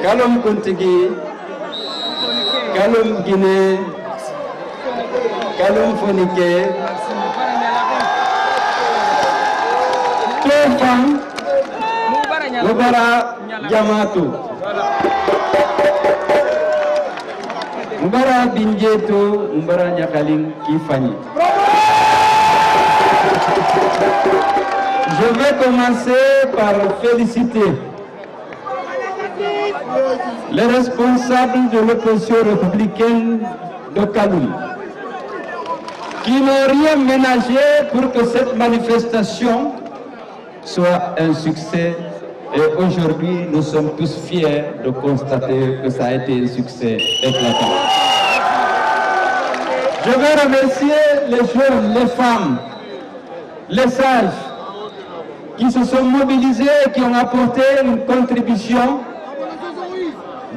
Kalum Kuntigi, Kalum Guinée, Kalum Fonike, Tofan, Mubara Yamatou, Mubara Binjeto, Mubara Nyakaling Kifani. Je vais commencer par féliciter les responsables de l'opposition républicaine de Kaloum, qui n'ont rien ménagé pour que cette manifestation soit un succès. Et aujourd'hui, nous sommes tous fiers de constater que ça a été un succès éclatant. Je veux remercier les jeunes, les femmes, les sages, qui se sont mobilisés et qui ont apporté une contribution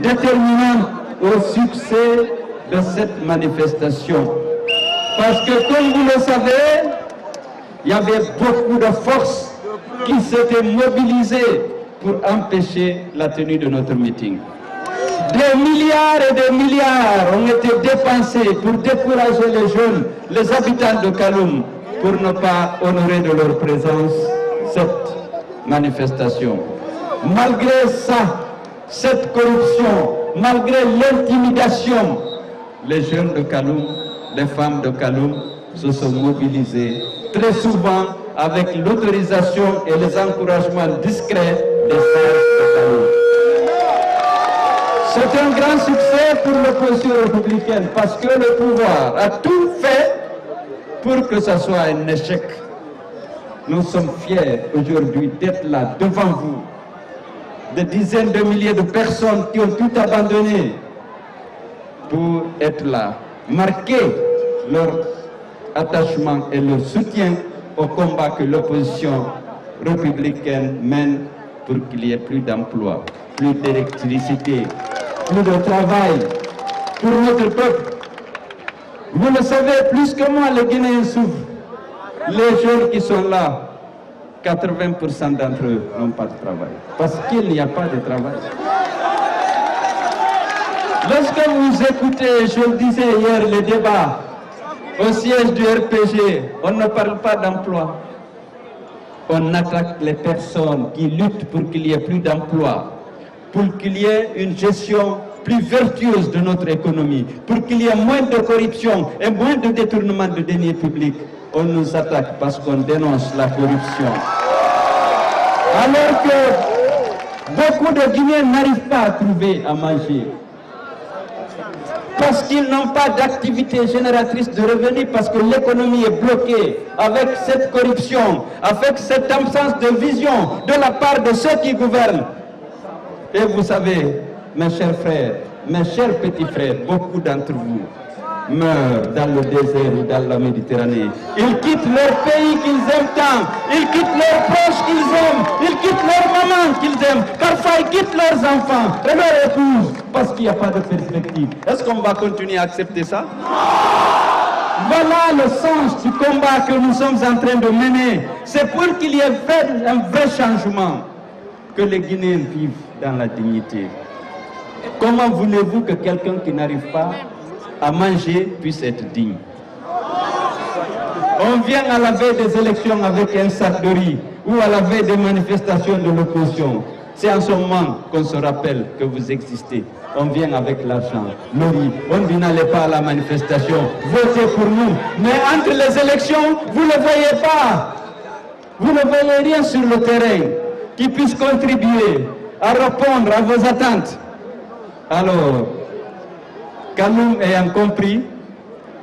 déterminante au succès de cette manifestation. Parce que, comme vous le savez, il y avait beaucoup de forces qui s'étaient mobilisées pour empêcher la tenue de notre meeting. Des milliards et des milliards ont été dépensés pour décourager les jeunes, les habitants de Kaloum, pour ne pas honorer de leur présence cette manifestation. Malgré ça, cette corruption, malgré l'intimidation, les jeunes de Kaloum, les femmes de Kaloum se sont mobilisés, très souvent avec l'autorisation et les encouragements discrets des sages de Kaloum. C'est un grand succès pour l'opposition républicaine parce que le pouvoir a tout fait pour que ce soit un échec. Nous sommes fiers aujourd'hui d'être là devant vous. Des dizaines de milliers de personnes qui ont tout abandonné pour être là, marquer leur attachement et leur soutien au combat que l'opposition républicaine mène pour qu'il y ait plus d'emplois, plus d'électricité, plus de travail pour notre peuple. Vous le savez plus que moi, les Guinéens souffrent. Les jeunes qui sont là, 80% d'entre eux n'ont pas de travail. Parce qu'il n'y a pas de travail. Lorsque vous écoutez, je le disais hier, les débats au siège du RPG, on ne parle pas d'emploi. On attaque les personnes qui luttent pour qu'il y ait plus d'emplois, pour qu'il y ait une gestion plus vertueuse de notre économie, pour qu'il y ait moins de corruption et moins de détournement de deniers publics. On nous attaque parce qu'on dénonce la corruption. Alors que beaucoup de Guinéens n'arrivent pas à trouver à manger. Parce qu'ils n'ont pas d'activité génératrice de revenus, parce que l'économie est bloquée avec cette corruption, avec cette absence de vision de la part de ceux qui gouvernent. Et vous savez, mes chers frères, mes chers petits frères, beaucoup d'entre vous meurent dans le désert ou dans la Méditerranée. Ils quittent leur pays qu'ils aiment tant, ils quittent leurs proches qu'ils aiment, ils quittent leur maman qu'ils aiment, parfois ils quittent leurs enfants et leurs épouses parce qu'il n'y a pas de perspective. Est-ce qu'on va continuer à accepter ça? Voilà le sens du combat que nous sommes en train de mener. C'est pour qu'il y ait un vrai changement, que les Guinéens vivent dans la dignité. Comment voulez-vous que quelqu'un qui n'arrive pas à manger puisse être digne? On vient à la veille des élections avec un sac de riz ou à la veille des manifestations de l'opposition. C'est en ce moment qu'on se rappelle que vous existez. On vient avec l'argent, le riz. On dit n'allez pas à la manifestation, votez pour nous. Mais entre les élections, vous ne voyez pas. Vous ne voyez rien sur le terrain qui puisse contribuer à répondre à vos attentes. Alors, Kaloum ayant compris,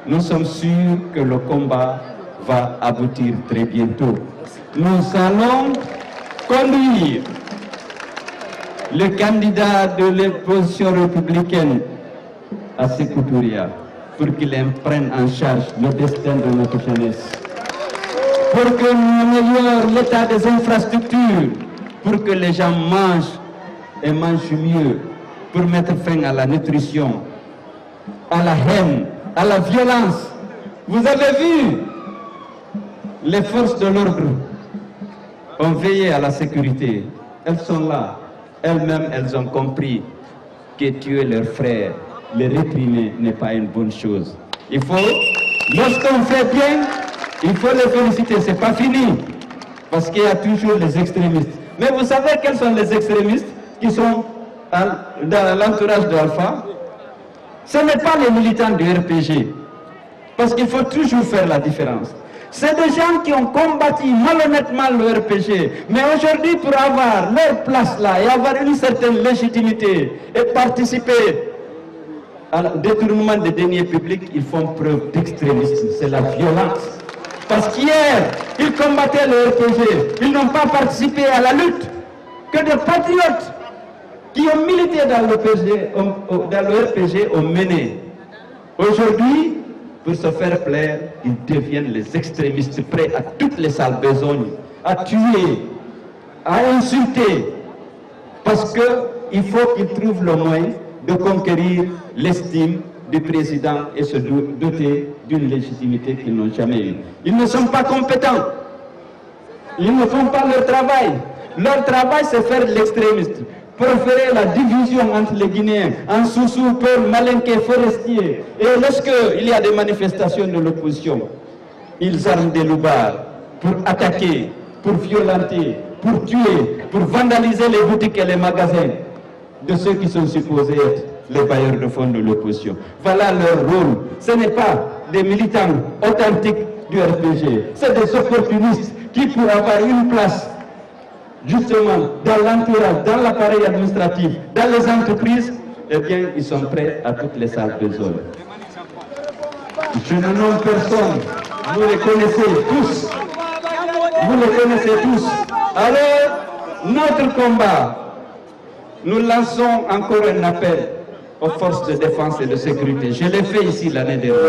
nous sommes sûrs que le combat va aboutir très bientôt. Nous allons conduire le candidat de l'opposition républicaine à Sékou Touria pour qu'il prenne en charge le destin de notre jeunesse, pour que nous améliorions l'état des infrastructures, pour que les gens mangent et mangent mieux, pour mettre fin à la nutrition, à la haine, à la violence. Vous avez vu, les forces de l'ordre ont veillé à la sécurité. Elles sont là. Elles-mêmes, elles ont compris que tuer leurs frères, les réprimer n'est pas une bonne chose. Il faut, lorsqu'on fait bien, il faut les féliciter, c'est pas fini. Parce qu'il y a toujours les extrémistes. Mais vous savez quels sont les extrémistes qui sont dans l'entourage d'Alpha? Ce n'est pas les militants du RPG. Parce qu'il faut toujours faire la différence. C'est des gens qui ont combattu malhonnêtement le RPG. Mais aujourd'hui, pour avoir leur place là et avoir une certaine légitimité et participer au détournement des deniers publics, ils font preuve d'extrémisme. C'est la violence. Parce qu'hier, ils combattaient le RPG. Ils n'ont pas participé à la lutte. Que des patriotes qui ont milité dans le RPG ont mené. Aujourd'hui, pour se faire plaire, ils deviennent les extrémistes prêts à toutes les sales besognes, à tuer, à insulter. Parce qu'il faut qu'ils trouvent le moyen de conquérir l'estime du président et se doter d'une légitimité qu'ils n'ont jamais eue. Ils ne sont pas compétents. Ils ne font pas leur travail. Leur travail, c'est faire l'extrémiste. Préférer la division entre les Guinéens, en Soussou, Peul, Malinké, Forestier. Et lorsqu'il y a des manifestations de l'opposition, ils arment des loupards pour attaquer, pour violenter, pour tuer, pour vandaliser les boutiques et les magasins de ceux qui sont supposés être les bailleurs de fonds de l'opposition. Voilà leur rôle. Ce n'est pas des militants authentiques du RPG, c'est des opportunistes qui, pour avoir une place, justement, dans l'entourage, dans l'appareil administratif, dans les entreprises, eh bien, ils sont prêts à toutes les salles de zone. Je ne nomme personne, vous les connaissez tous. Vous les connaissez tous. Alors, notre combat, nous lançons encore un appel aux forces de défense et de sécurité. Je l'ai fait ici l'année dernière.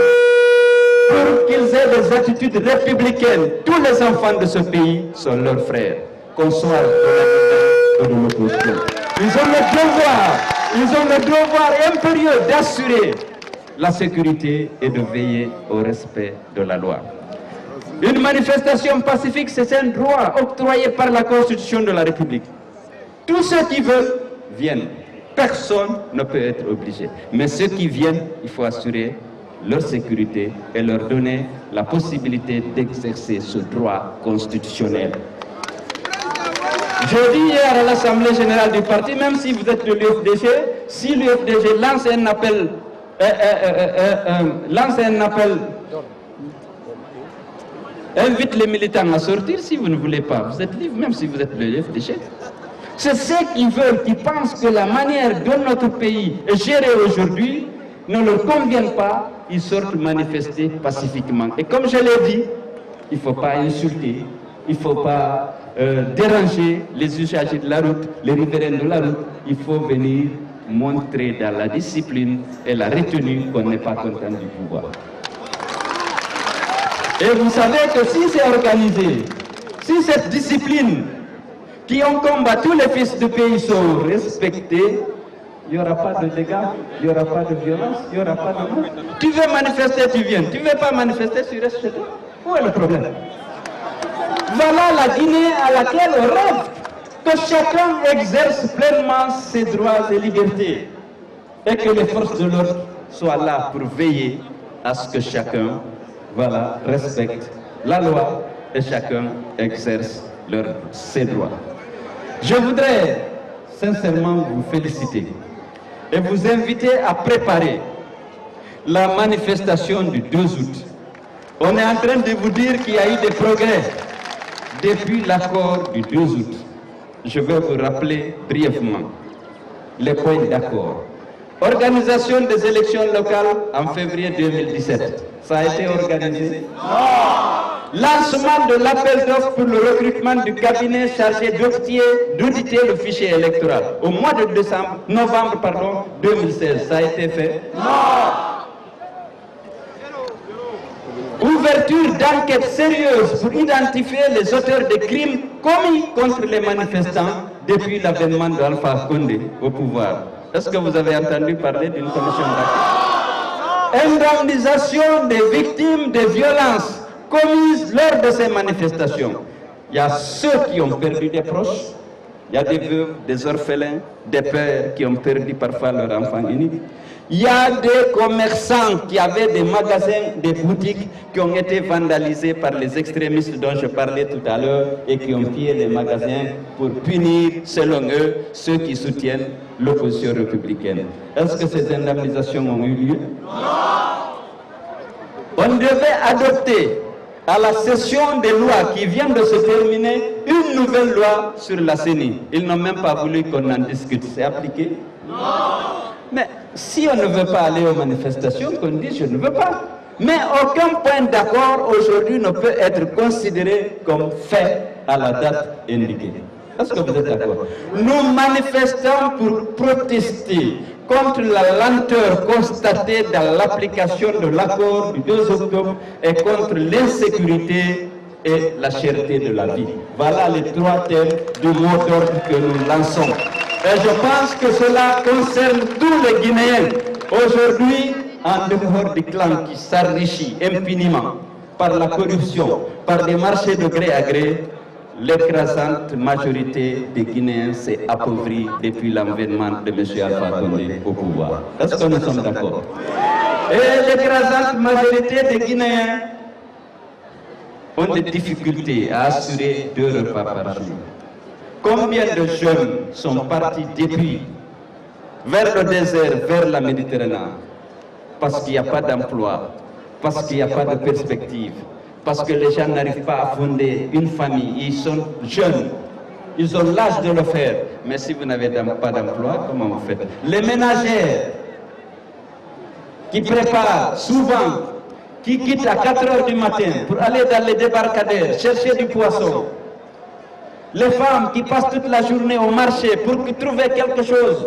Pour qu'ils aient des attitudes républicaines, tous les enfants de ce pays sont leurs frères, qu'on soit de l'opposition. Ils ont le devoir impérieux d'assurer la sécurité et de veiller au respect de la loi. Une manifestation pacifique, c'est un droit octroyé par la Constitution de la République. Tous ceux qui veulent viennent. Personne ne peut être obligé. Mais ceux qui viennent, il faut assurer leur sécurité et leur donner la possibilité d'exercer ce droit constitutionnel. Je dis hier à l'Assemblée générale du parti, même si vous êtes de l'UFDG, si l'UFDG lance un appel, invite les militants à sortir si vous ne voulez pas. Vous êtes libre, même si vous êtes de l'UFDG. C'est ceux qui veulent, qui pensent que la manière dont notre pays est géré aujourd'hui ne leur convient pas, ils sortent manifester pacifiquement. Et comme je l'ai dit, il ne faut pas insulter, il ne faut pas déranger les usagers de la route, les riverains de la route. Il faut venir montrer dans la discipline et la retenue qu'on n'est pas content du pouvoir. Et vous savez que si c'est organisé, si cette discipline qui en combat tous les fils du pays sont respectés, il n'y aura pas de dégâts, il n'y aura pas de violence, il n'y aura pas de mort. Tu veux manifester, tu viens. Tu ne veux pas manifester, tu restes chez toi. Où est le problème? Voilà la Guinée à laquelle on rêve, que chacun exerce pleinement ses droits et libertés et que les forces de l'ordre soient là pour veiller à ce que chacun respecte la loi et chacun exerce ses droits. Je voudrais sincèrement vous féliciter et vous inviter à préparer la manifestation du 2 août. On est en train de vous dire qu'il y a eu des progrès depuis l'accord du 2 août. Je vais vous rappeler brièvement les points d'accord. Organisation des élections locales en février 2017. Ça a été organisé? Non. Lancement de l'appel d'offres pour le recrutement du cabinet chargé d'auditer le fichier électoral au mois de novembre 2016. Ça a été fait? Non. Ouverture d'enquêtes sérieuses pour identifier les auteurs des crimes commis contre les manifestants depuis l'avènement d'Alpha Condé au pouvoir. Est-ce que vous avez entendu parler d'une commission d'enquête? Indemnisation des victimes des violences commises lors de ces manifestations. Il y a ceux qui ont perdu des proches, Il y a des veuves, des orphelins, des pères qui ont perdu parfois leur enfant unique. Il y a des commerçants qui avaient des magasins, des boutiques qui ont été vandalisés par les extrémistes dont je parlais tout à l'heure et qui ont pillé les magasins pour punir, selon eux, ceux qui soutiennent l'opposition républicaine. Est-ce que ces indemnisations ont eu lieu? On devait adopter à la session des lois qui vient de se terminer une nouvelle loi sur la CENI. Ils n'ont même pas voulu qu'on en discute. C'est appliqué? Non. Mais si on ne veut pas aller aux manifestations, qu'on dise je ne veux pas. Mais aucun point d'accord aujourd'hui ne peut être considéré comme fait à la date indiquée. Est-ce que vous êtes d'accord? Nous manifestons pour protester contre la lenteur constatée dans l'application de l'accord du 2 octobre et contre l'insécurité et la cherté de la vie. Voilà les 3 thèmes du mot d'ordre que nous lançons. Et je pense que cela concerne tous les Guinéens. Aujourd'hui, en dehors du clan qui s'enrichit impuniment par la corruption, par des marchés de gré à gré, l'écrasante majorité des Guinéens s'est appauvrie depuis l'avènement de M. Alpha Condé au pouvoir. Est-ce que nous sommes d'accord? Et l'écrasante majorité des Guinéens ont des difficultés à assurer 2 repas par jour. Combien de jeunes sont partis depuis vers le désert, vers la Méditerranée, parce qu'il n'y a pas d'emploi, parce qu'il n'y a pas de perspective, parce que les gens n'arrivent pas à fonder une famille, ils sont jeunes, ils ont l'âge de le faire. Mais si vous n'avez pas d'emploi, comment vous faites? Les ménagères qui préparent souvent, qui quittent à 4 h du matin pour aller dans les débarcadères, chercher du poisson. Les femmes qui passent toute la journée au marché pour trouver quelque chose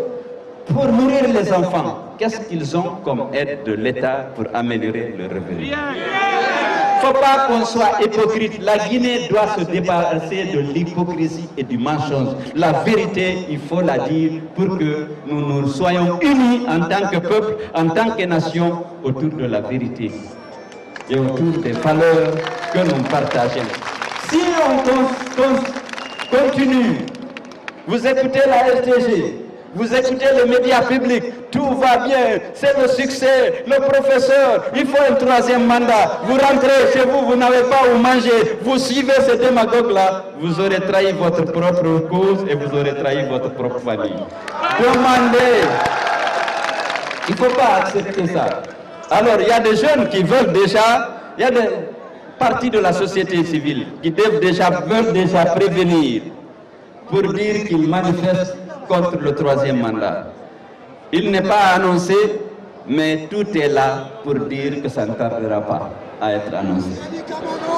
pour nourrir les enfants. Qu'est-ce qu'ils ont comme aide de l'État pour améliorer le revenu? Il ne faut pas qu'on soit hypocrite. La Guinée doit se débarrasser de l'hypocrisie et du mensonge. La vérité, il faut la dire pour que nous soyons unis en tant que peuple, en tant que nation, autour de la vérité et autour des valeurs que nous partageons. Si on continue, vous écoutez la RTG, vous écoutez les médias publics, tout va bien, c'est le succès, le professeur, il faut un 3e mandat, vous rentrez chez vous, vous n'avez pas où manger, vous suivez ces démagogues-là, vous aurez trahi votre propre cause et vous aurez trahi votre propre famille. Demandez, il ne faut pas accepter ça. Alors, il y a des jeunes qui veulent déjà, il y a des parties de la société civile qui veulent déjà prévenir pour dire qu'ils manifestent contre le 3e mandat. Il n'est pas annoncé, mais tout est là pour dire que ça ne tardera pas à être annoncé.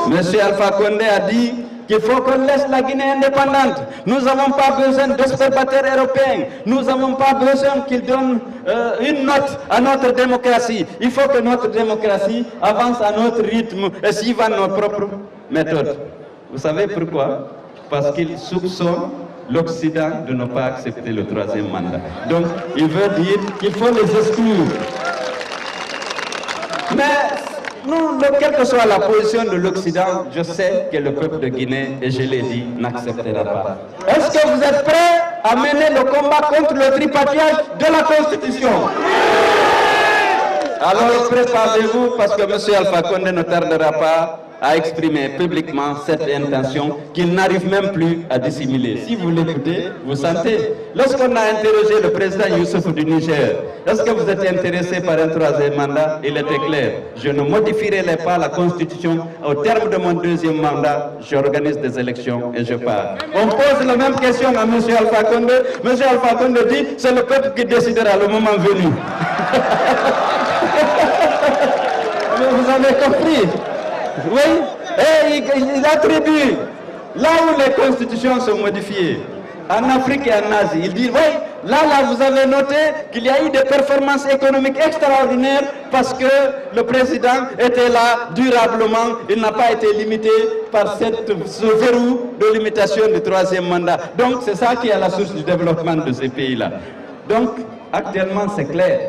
M. Alpha Condé a dit qu'il faut qu'on laisse la Guinée indépendante. Nous n'avons pas besoin d'observateurs européens. Nous n'avons pas besoin qu'ils donnent une note à notre démocratie. Il faut que notre démocratie avance à notre rythme et suive nos propres méthodes. Vous savez pourquoi? Parce qu'ils soupçonnent l'Occident de ne pas accepter le 3e mandat. Donc, il veut dire qu'il faut les exclure. Mais nous, quelle que soit la position de l'Occident, je sais que le peuple de Guinée, et je l'ai dit, n'acceptera pas. Est-ce que vous êtes prêts à mener le combat contre le tripatouillage de la Constitution? Alors préparez-vous parce que M. Alpha Condé ne tardera pas à exprimer publiquement cette intention qu'il n'arrive même plus à dissimuler. Si vous l'écoutez, vous sentez. Lorsqu'on a interrogé le président Youssouf du Niger, est-ce que vous êtes intéressé par un 3e mandat? Il était clair. Je ne modifierai pas la Constitution. Au terme de mon 2e mandat, j'organise des élections et je pars. On pose la même question à M. Alpha Condé. M. Alpha Condé dit, c'est le peuple qui décidera le moment venu. Vous avez compris? Oui, et il attribue, là où les constitutions sont modifiées, en Afrique et en Asie, il dit, oui, là vous avez noté qu'il y a eu des performances économiques extraordinaires parce que le président était là durablement, il n'a pas été limité par ce verrou de limitation du 3e mandat. Donc c'est ça qui est à la source du développement de ces pays-là. Donc actuellement c'est clair.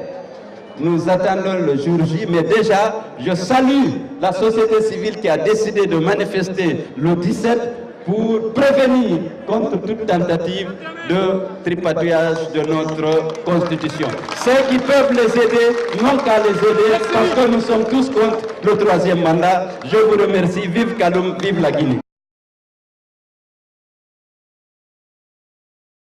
Nous attendons le jour J, mais déjà, je salue la société civile qui a décidé de manifester le 17 pour prévenir contre toute tentative de tripatouillage de notre Constitution. Ceux qui peuvent les aider n'ont qu'à les aider parce que nous sommes tous contre le troisième mandat. Je vous remercie. Vive Kaloum, vive la Guinée.